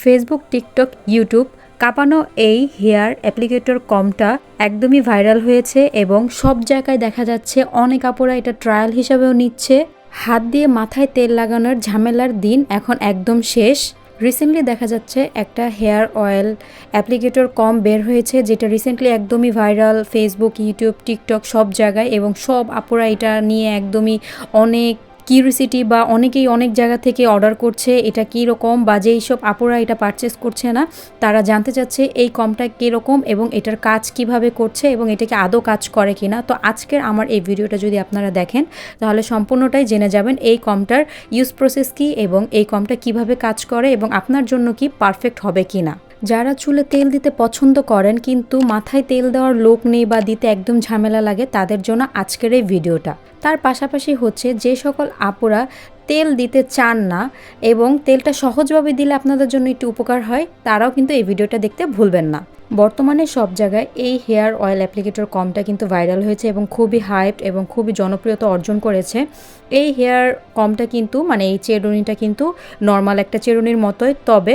Facebook, TikTok, YouTube কাঁপানো এই hair applicator কমটা একদমই ভাইরাল হয়েছে এবং সব জায়গায় দেখা যাচ্ছে অনেক আপুরা এটা ট্রায়াল হিসাবেও নিচ্ছে। হাত দিয়ে মাথায় তেল লাগানোর ঝামেলার দিন এখন একদম শেষ। রিসেন্টলি দেখা যাচ্ছে একটা হেয়ার অয়েল অ্যাপ্লিকেটর কম বের হয়েছে, যেটা রিসেন্টলি একদমই ভাইরাল ফেসবুক, ইউটিউব, টিকটক সব জায়গায়, এবং সব আপুরা এটা নিয়ে একদমই অনেক কিউরিসিটি বা অনেকেই অনেক জায়গা থেকে অর্ডার করছে এটা কীরকম, বা যেই সব আপুরা এটা পারচেস করছে না তারা জানতে চাচ্ছে এই কমটা কীরকম এবং এটার কাজ কিভাবে করছে এবং এটাকে আদৌ কাজ করে কিনা। তো আজকের আমার এই ভিডিওটা যদি আপনারা দেখেন তাহলে সম্পূর্ণটাই জেনে যাবেন এই কমটার ইউজ প্রসেস কী এবং এই কমটা কিভাবে কাজ করে এবং আপনার জন্য কি পারফেক্ট হবে কি না। যারা চুলে তেল দিতে পছন্দ করেন কিন্তু মাথায় তেল দেওয়ার লোক নেই বা দিতে একদম ঝামেলা লাগে, তাদের জন্য আজকের এই ভিডিওটা। তার পাশাপাশি হচ্ছে যে সকল আপুরা তেল দিতে চান না এবং তেলটা সহজভাবে দিলে আপনাদের জন্য একটু উপকার হয়, তারাও কিন্তু এই ভিডিওটা দেখতে ভুলবেন না। বর্তমানে সব জায়গায় এই হেয়ার অয়েল অ্যাপ্লিকেটর কমটা কিন্তু ভাইরাল হয়েছে এবং খুবই হাইপড এবং খুবই জনপ্রিয়তা অর্জন করেছে। এই হেয়ার কমটা কিন্তু এই চিরুনিটা কিন্তু নর্মাল একটা চিরুনির মতোই, তবে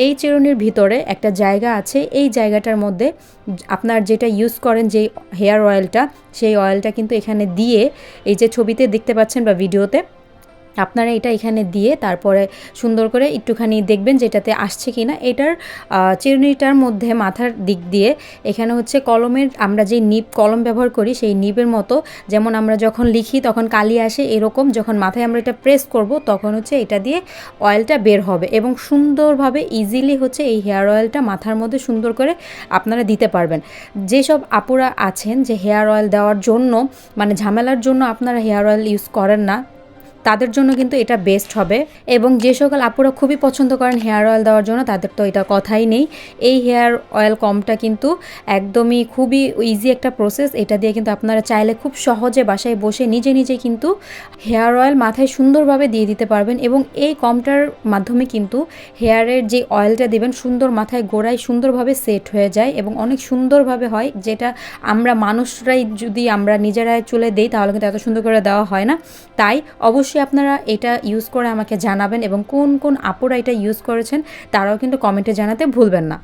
এই চিরুনির ভিতরে একটা জায়গা আছে, এই জায়গাটার মধ্যে আপনার যেটা ইউজ করেন যেই হেয়ার অয়েলটা, সেই অয়েলটা কিন্তু এখানে দিয়ে, এই যে ছবিতে দেখতে পাচ্ছেন বা ভিডিওতে, আপনারা এটা এখানে দিয়ে তারপরে সুন্দর করে একটুখানি দেখবেন যেটাতে আসছে কি না। এটার চিরুনিটার মধ্যে মাথার দিক দিয়ে এখানে হচ্ছে কলমের, আমরা যেই নিব কলম ব্যবহার করি সেই নিবের মতো, যেমন আমরা যখন লিখি তখন কালি আসে, এরকম যখন মাথায় আমরা এটা প্রেস করব তখন হচ্ছে এটা দিয়ে অয়েলটা বের হবে এবং সুন্দরভাবে ইজিলি হচ্ছে এই হেয়ার অয়েলটা মাথার মধ্যে সুন্দর করে আপনারা দিতে পারবেন। যেসব আপুরা আছেন যে হেয়ার অয়েল দেওয়ার জন্য ঝামেলার জন্য আপনারা হেয়ার অয়েল ইউজ করেন না, তাদের জন্য কিন্তু এটা বেস্ট হবে। এবং যে সকল আপুরা খুবই পছন্দ করেন হেয়ার অয়েল দেওয়ার জন্য, তাদের তো এটা কথাই নেই। এই হেয়ার অয়েল কমটা কিন্তু একদমই খুবই ইজি একটা প্রসেস। এটা দিয়ে কিন্তু আপনারা চাইলে খুব সহজে বাসায় বসে নিজে নিজে কিন্তু হেয়ার অয়েল মাথায় সুন্দরভাবে দিয়ে দিতে পারবেন এবং এই কমটার মাধ্যমে কিন্তু হেয়ারের যে অয়েলটা দেবেন সুন্দর মাথায় গোড়ায় সুন্দরভাবে সেট হয়ে যায় এবং অনেক সুন্দরভাবে হয়, যেটা আমরা মানুষরাই যদি আমরা নিজেরাই চুলে দিই তাহলে কিন্তু এত সুন্দর করে দেওয়া হয় না। তাই অবশ্যই আপনারা এটা ইউজ করে আমাকে জানাবেন এবং কোন কোন আপুরা এটা ইউজ করেছেন তারাও কিন্তু কমেন্টে জানাতে ভুলবেন না।